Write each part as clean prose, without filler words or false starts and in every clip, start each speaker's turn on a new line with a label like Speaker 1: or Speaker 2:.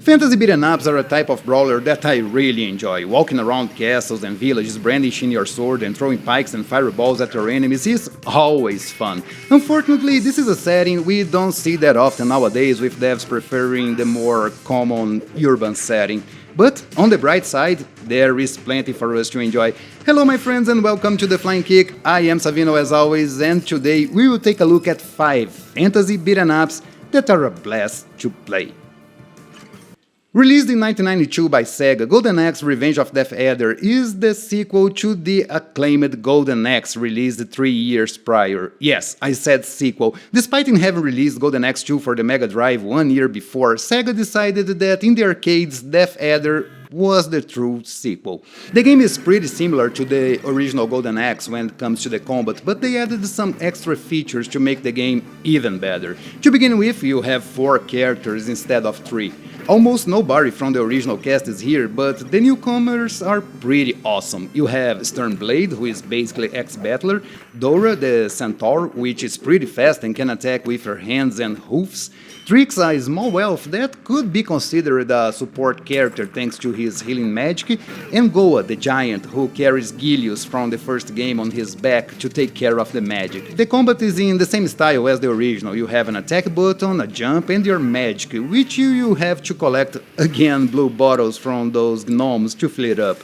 Speaker 1: Fantasy beat-em-ups are a type of brawler that I really enjoy. Walking around castles and villages, brandishing your sword and throwing pikes and fireballs at your enemies is always fun. Unfortunately, this is a setting we don't see that often nowadays, with devs preferring the more common urban setting. But on the bright side, there is plenty for us to enjoy. Hello my friends and welcome to The Flying Kick. I am Savino as always, and today we will take a look at 5 fantasy beat-em-ups that are a blast to play. Released in 1992 by Sega, Golden Axe Revenge of Death Adder is the sequel to the acclaimed Golden Axe released 3 years prior. Yes, I said sequel. Despite having released Golden Axe 2 for the Mega Drive 1 year before, Sega decided that in the arcades Death Adder was the true sequel. The game is pretty similar to the original Golden Axe when it comes to the combat, but they added some extra features to make the game even better. To begin with, you have 4 characters instead of 3. Almost nobody from the original cast is here, but the newcomers are pretty awesome. You have Sternblade, who is basically ex-battler, Dora the Centaur, which is pretty fast and can attack with her hands and hoofs, Trix, a small elf that could be considered a support character thanks to his healing magic, and Goa, the giant, who carries Gilius from the first game on his back to take care of the magic. The combat is in the same style as the original. You have an attack button, a jump, and your magic, which you have to collect, again, blue bottles from those gnomes to fill it up.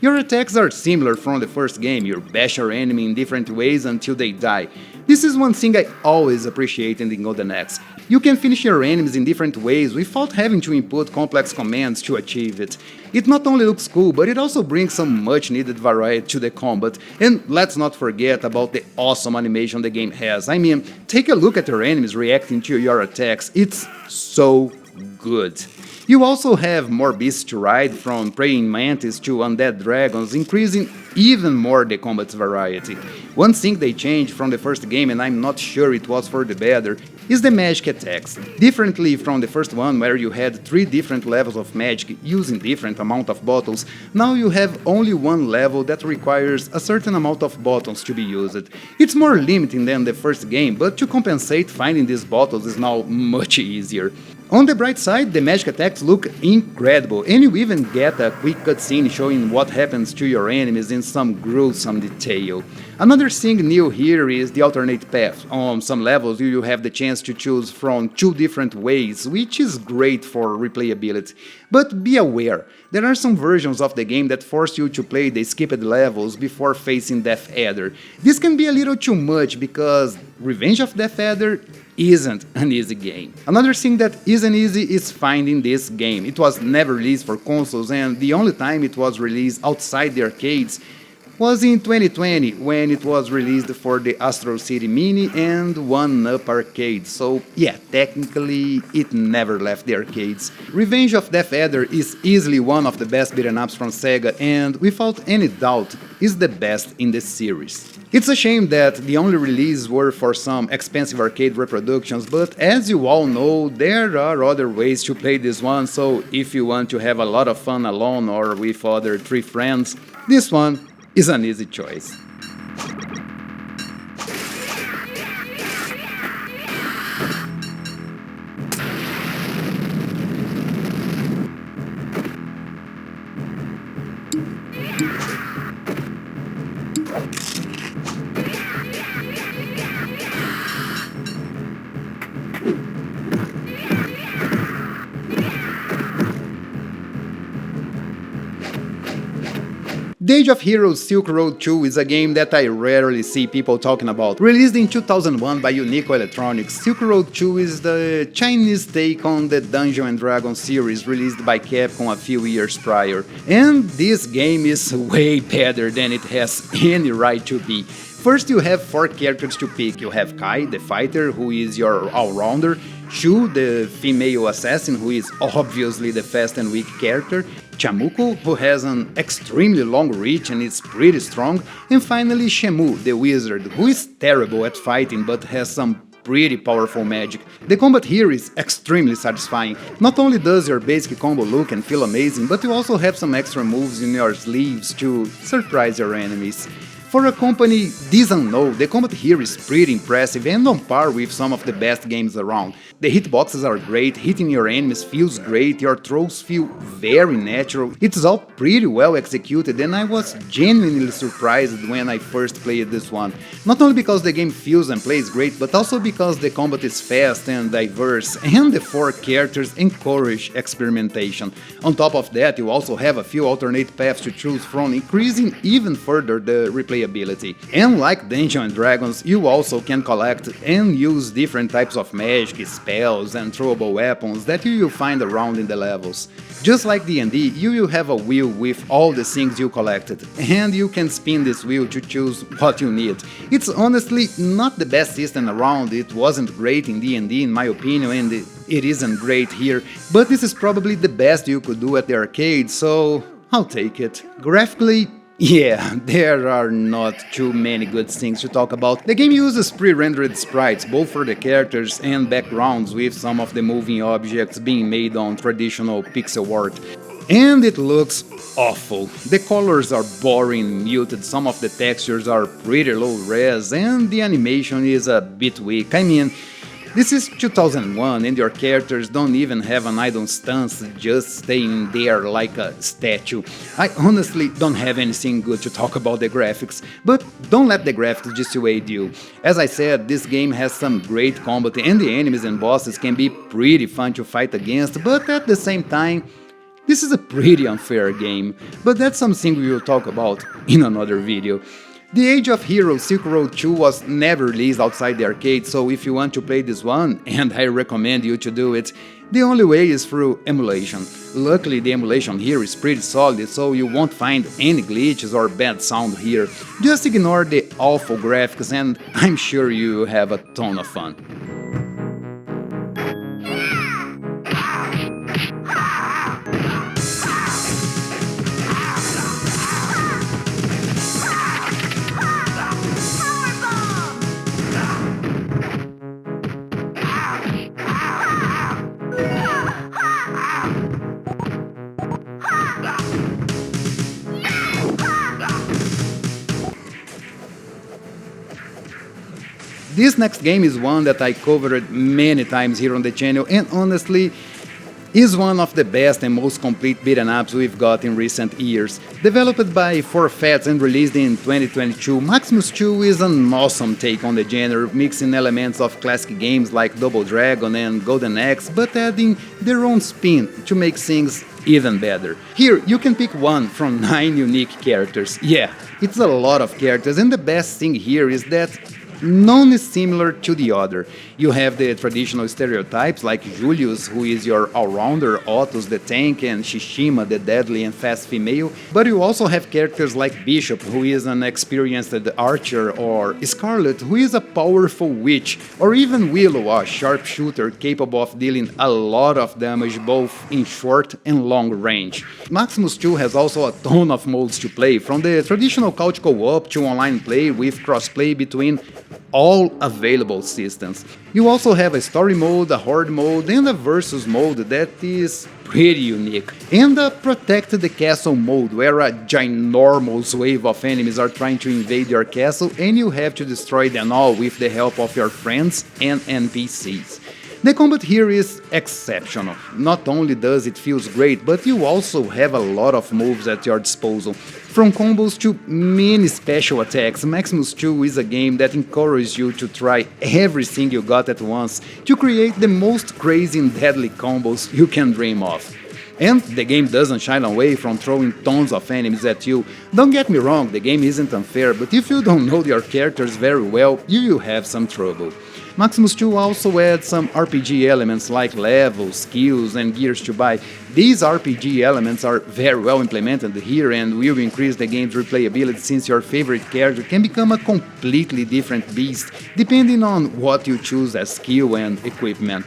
Speaker 1: Your attacks are similar from the first game. You bash your enemy in different ways until they die. This is one thing I always appreciated in Golden Axe. You can finish your enemies in different ways without having to input complex commands to achieve it. It not only looks cool, but it also brings some much needed variety to the combat. And let's not forget about the awesome animation the game has. I mean, take a look at your enemies reacting to your attacks. It's so good. You also have more beasts to ride, from praying mantis to undead dragons, increasing even more the combat's variety. One thing they changed from the first game, and I'm not sure it was for the better, is the magic attacks. Differently from the first one, where you had 3 different levels of magic using different amount of bottles, now you have only one level that requires a certain amount of bottles to be used. It's more limiting than the first game, but to compensate, finding these bottles is now much easier. On the bright side, the magic attacks look incredible, and you even get a quick cutscene showing what happens to your enemies in some gruesome detail. Another thing new here is the alternate path. On some levels you have the chance to choose from 2 different ways, which is great for replayability. But be aware, there are some versions of the game that force you to play the skipped levels before facing Death Adder. This can be a little too much because Revenge of Death Adder isn't an easy game. Another thing that isn't easy is finding this game. It was never released for consoles, and the only time it was released outside the arcades was in 2020, when it was released for the Astro City Mini and 1UP arcade, so yeah, technically it never left the arcades. Revenge of Death Adder is easily one of the best beat-em-ups from Sega, and without any doubt is the best in the series. It's a shame that the only releases were for some expensive arcade reproductions, but as you all know, there are other ways to play this one, so if you want to have a lot of fun alone or with other 3 friends, this one is an easy choice. The Age of Heroes Silkroad 2 is a game that I rarely see people talking about. Released in 2001 by Unico Electronics, Silkroad 2 is the Chinese take on the Dungeons & Dragons series released by Capcom a few years prior. And this game is way better than it has any right to be. First, you have 4 characters to pick. You have Kai, the fighter, who is your all-rounder, Shu, the female assassin, who is obviously the fast and weak character, Chamuko, who has an extremely long reach and is pretty strong, and finally Shemu, the wizard, who is terrible at fighting but has some pretty powerful magic. The combat here is extremely satisfying. Not only does your basic combo look and feel amazing, but you also have some extra moves in your sleeves to surprise your enemies. For a company this unknown, the combat here is pretty impressive and on par with some of the best games around. The hitboxes are great, hitting your enemies feels great, your throws feel very natural, it's all pretty well executed, and I was genuinely surprised when I first played this one. Not only because the game feels and plays great, but also because the combat is fast and diverse, and the 4 characters encourage experimentation. On top of that, you also have a few alternate paths to choose from, increasing even further the replayability. And like Dungeons & Dragons, you also can collect and use different types of magic, spells and throwable weapons that you will find around in the levels. Just like D&D, you will have a wheel with all the things you collected, and you can spin this wheel to choose what you need. It's honestly not the best system around, it wasn't great in D&D in my opinion, and it isn't great here, but this is probably the best you could do at the arcade, so I'll take it. Graphically, yeah, there are not too many good things to talk about. The game uses pre-rendered sprites, both for the characters and backgrounds, with some of the moving objects being made on traditional pixel art. And it looks awful. The colors are boring, muted, some of the textures are pretty low res, and the animation is a bit weak. I mean, this is 2001 and your characters don't even have an idle stance, just staying there like a statue. I honestly don't have anything good to talk about the graphics, but don't let the graphics dissuade you. As I said, this game has some great combat and the enemies and bosses can be pretty fun to fight against, but at the same time, this is a pretty unfair game. But that's something we will talk about in another video. The Age of Heroes Silkroad 2 was never released outside the arcade, so if you want to play this one, and I recommend you to do it, the only way is through emulation. Luckily the emulation here is pretty solid, so you won't find any glitches or bad sound here. Just ignore the awful graphics and I'm sure you have a ton of fun. This next game is one that I covered many times here on the channel and honestly is one of the best and most complete beat'em ups we've got in recent years. Developed by 4Fats and released in 2022, Maximus 2 is an awesome take on the genre, mixing elements of classic games like Double Dragon and Golden Axe, but adding their own spin to make things even better. Here you can pick one from 9 unique characters. Yeah, it's a lot of characters, and the best thing here is that none is similar to the other. You have the traditional stereotypes like Julius, who is your all-rounder, Otus the tank, and Shishima the deadly and fast female, but you also have characters like Bishop, who is an experienced archer, or Scarlet, who is a powerful witch, or even Willow, a sharpshooter capable of dealing a lot of damage both in short and long range. Maximus 2 has also a ton of modes to play, from the traditional couch co-op to online play with crossplay between all available systems. You also have a story mode, a horde mode, and a versus mode that is pretty unique. And a protect the castle mode, where a ginormous wave of enemies are trying to invade your castle and you have to destroy them all with the help of your friends and NPCs. The combat here is exceptional. Not only does it feel great, but you also have a lot of moves at your disposal. From combos to many special attacks, Maximus 2 is a game that encourages you to try everything you got at once to create the most crazy and deadly combos you can dream of. And the game doesn't shy away from throwing tons of enemies at you. Don't get me wrong, the game isn't unfair, but if you don't know your characters very well, you will have some trouble. Maximus 2 also adds some RPG elements like levels, skills, and gears to buy. These RPG elements are very well implemented here and will increase the game's replayability since your favorite character can become a completely different beast depending on what you choose as skill and equipment.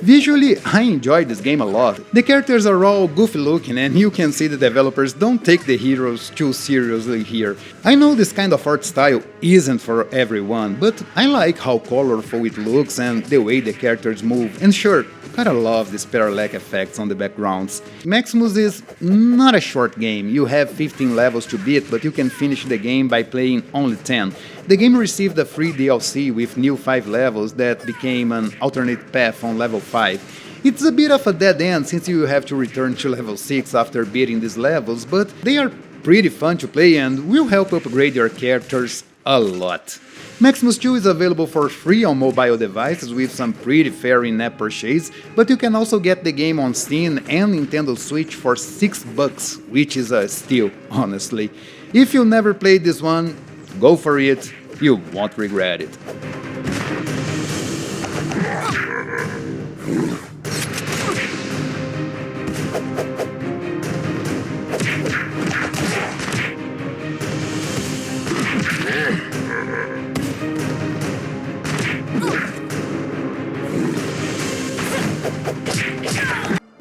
Speaker 1: Visually, I enjoy this game a lot. The characters are all goofy looking and you can see the developers don't take the heroes too seriously here. I know this kind of art style isn't for everyone, but I like how colorful it looks and the way the characters move, and sure, kinda love these parallax effects on the backgrounds. Maximus is not a short game. You have 15 levels to beat, but you can finish the game by playing only 10. The game received a free DLC with new 5 levels that became an alternate path on level 5. It's a bit of a dead end since you have to return to level 6 after beating these levels, but they are pretty fun to play and will help upgrade your characters a lot. Maximus 2 is available for free on mobile devices with some pretty fair in-app purchase, but you can also get the game on Steam and Nintendo Switch for $6, which is a steal, honestly. If you never played this one, go for it, you won't regret it.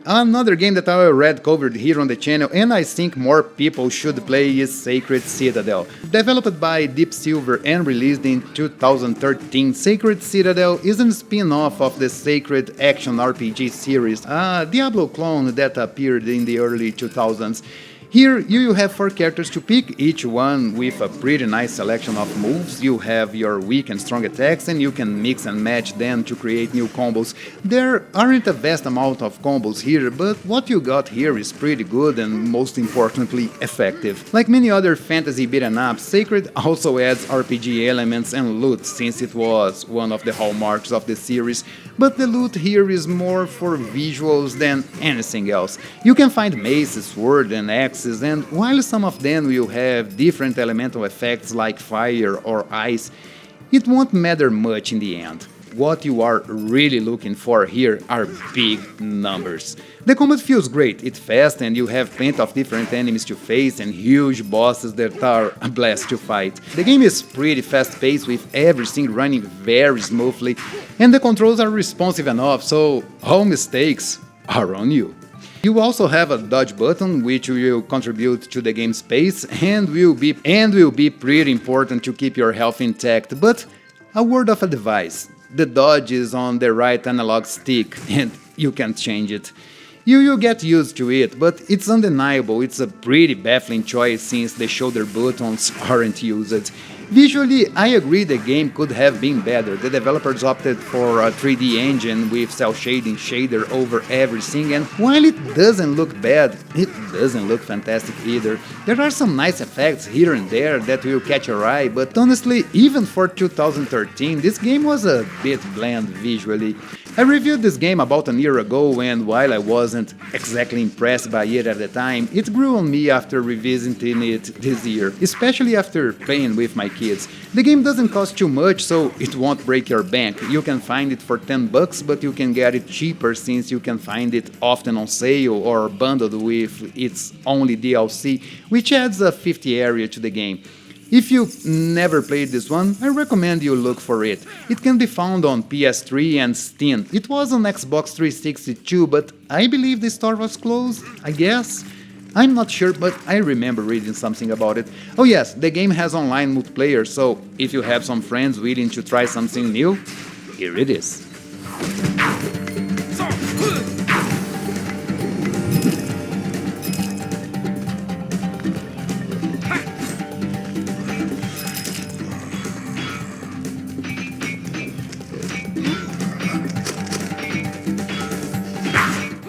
Speaker 1: Another game that I already covered here on the channel and I think more people should play is Sacred Citadel. Developed by Deep Silver and released in 2013, Sacred Citadel is a spin-off of the Sacred Action RPG series, a Diablo clone that appeared in the early 2000s. Here you have 4 characters to pick, each one with a pretty nice selection of moves. You have your weak and strong attacks and you can mix and match them to create new combos. There aren't a vast amount of combos here, but what you got here is pretty good and most importantly effective. Like many other fantasy beat-em ups, Sacred also adds RPG elements and loot since it was one of the hallmarks of the series, but the loot here is more for visuals than anything else. You can find maces, sword and axes, and while some of them will have different elemental effects like fire or ice, it won't matter much in the end. What you are really looking for here are big numbers. The combat feels great, it's fast and you have plenty of different enemies to face and huge bosses that are a blast to fight. The game is pretty fast paced with everything running very smoothly and the controls are responsive enough, so all mistakes are on you. You also have a dodge button which will contribute to the game's pace and will be pretty important to keep your health intact, but a word of advice. The dodge is on the right analog stick and you can't change it. You will get used to it, but it's undeniable, it's a pretty baffling choice since the shoulder buttons aren't used. Visually, I agree the game could have been better. The developers opted for a 3D engine with cel-shading shader over everything, and while it doesn't look bad, it doesn't look fantastic either. There are some nice effects here and there that will catch your eye, but honestly, even for 2013, this game was a bit bland visually. I reviewed this game about a year ago and while I wasn't exactly impressed by it at the time, it grew on me after revisiting it this year, especially after playing with my kids. The game doesn't cost too much, so it won't break your bank. You can find it for $10, but you can get it cheaper since you can find it often on sale or bundled with its only DLC, which adds a 50 area to the game. If you've never played this one, I recommend you look for it. It can be found on PS3 and Steam. It was on Xbox 360 too, but I believe the store was closed, I guess? I'm not sure, but I remember reading something about it. Oh yes, the game has online multiplayer, so if you have some friends willing to try something new, here it is.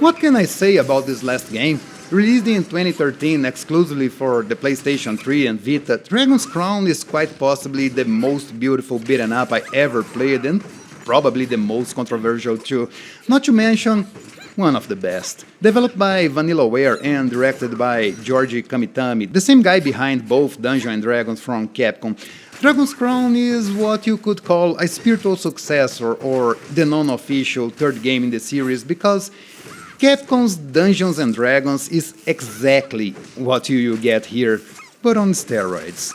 Speaker 1: What can I say about this last game? Released in 2013 exclusively for the PlayStation 3 and Vita, Dragon's Crown is quite possibly the most beautiful beat-em up I ever played and probably the most controversial too, not to mention one of the best. Developed by Vanillaware and directed by George Kamitami, the same guy behind both Dungeons & Dragons from Capcom, Dragon's Crown is what you could call a spiritual successor or the non-official third game in the series because Capcom's Dungeons & Dragons is exactly what you get here, but on steroids.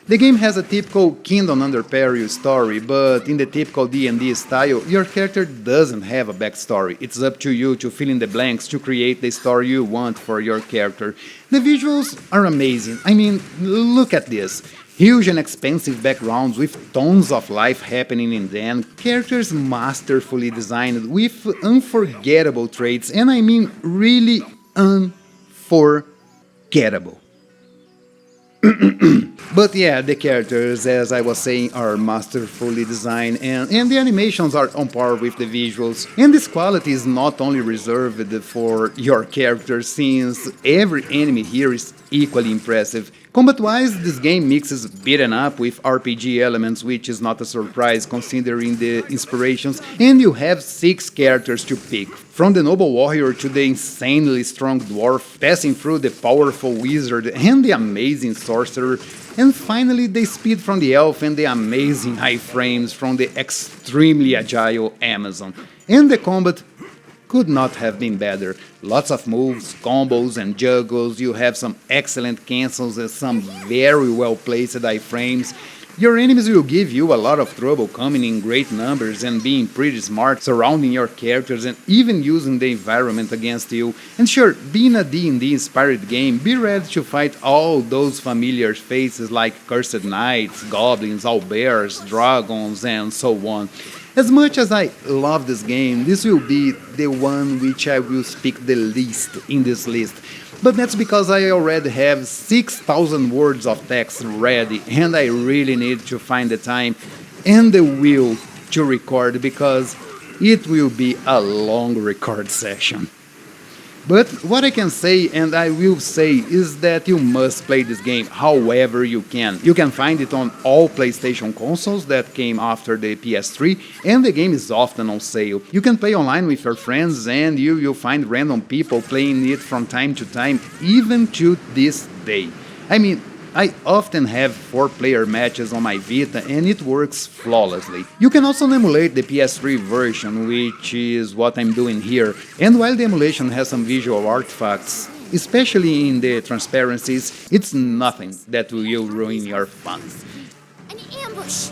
Speaker 1: The game has a typical Kingdom Under Peril story, but in the typical D&D style, your character doesn't have a backstory. It's up to you to fill in the blanks to create the story you want for your character. The visuals are amazing. I mean, look at this. Huge and expensive backgrounds with tons of life happening in them, characters masterfully designed with unforgettable traits, and I mean really unforgettable. But yeah, the characters, as I was saying, are masterfully designed and the animations are on par with the visuals. And this quality is not only reserved for your character, since every enemy here is equally impressive. Combat-wise, this game mixes beaten up with RPG elements, which is not a surprise considering the inspirations, and you have 6 characters to pick. From the noble warrior to the insanely strong dwarf, passing through the powerful wizard and the amazing sorcerer, and finally the speed from the elf and the amazing high frames from the extremely agile Amazon. And the combat could not have been better. Lots of moves, combos and juggles, you have some excellent cancels and some very well placed iframes. Your enemies will give you a lot of trouble coming in great numbers and being pretty smart, surrounding your characters and even using the environment against you. And sure, being a D&D inspired game, be ready to fight all those familiar faces like cursed knights, goblins, owlbears, dragons and so on. As much as I love this game, this will be the one which I will speak the least in this list. But that's because I already have 6,000 words of text ready and I really need to find the time and the will to record because it will be a long record session. But what I can say, and I will say, is that you must play this game however you can. You can find it on all PlayStation consoles that came after the PS3, and the game is often on sale. You can play online with your friends, and you will find random people playing it from time to time, even to this day. I mean, I often have 4-player matches on my Vita and it works flawlessly. You can also emulate the PS3 version, which is what I'm doing here, and while the emulation has some visual artifacts, especially in the transparencies, it's nothing that will ruin your fun.
Speaker 2: An ambush!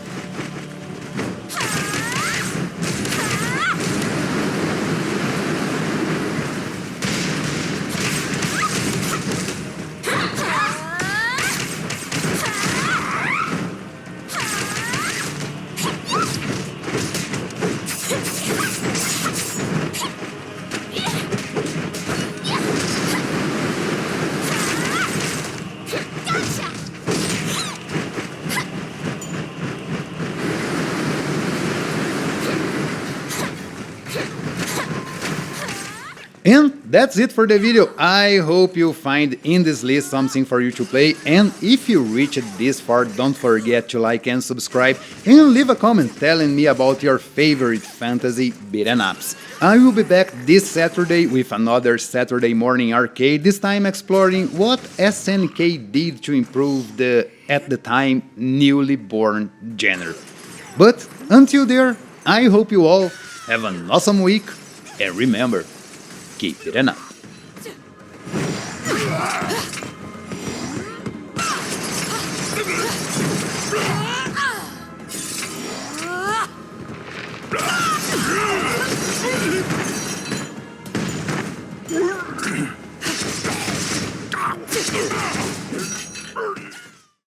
Speaker 1: And that's it for the video. I hope you find in this list something for you to play, and if you reached this far, don't forget to like and subscribe and leave a comment telling me about your favorite fantasy beat-em ups. I will be back this Saturday with another Saturday morning arcade, this time exploring what SNK did to improve the, at the time, newly born genre. But until there, I hope you all have an awesome week, and remember, keep it up.
Speaker 2: Ah!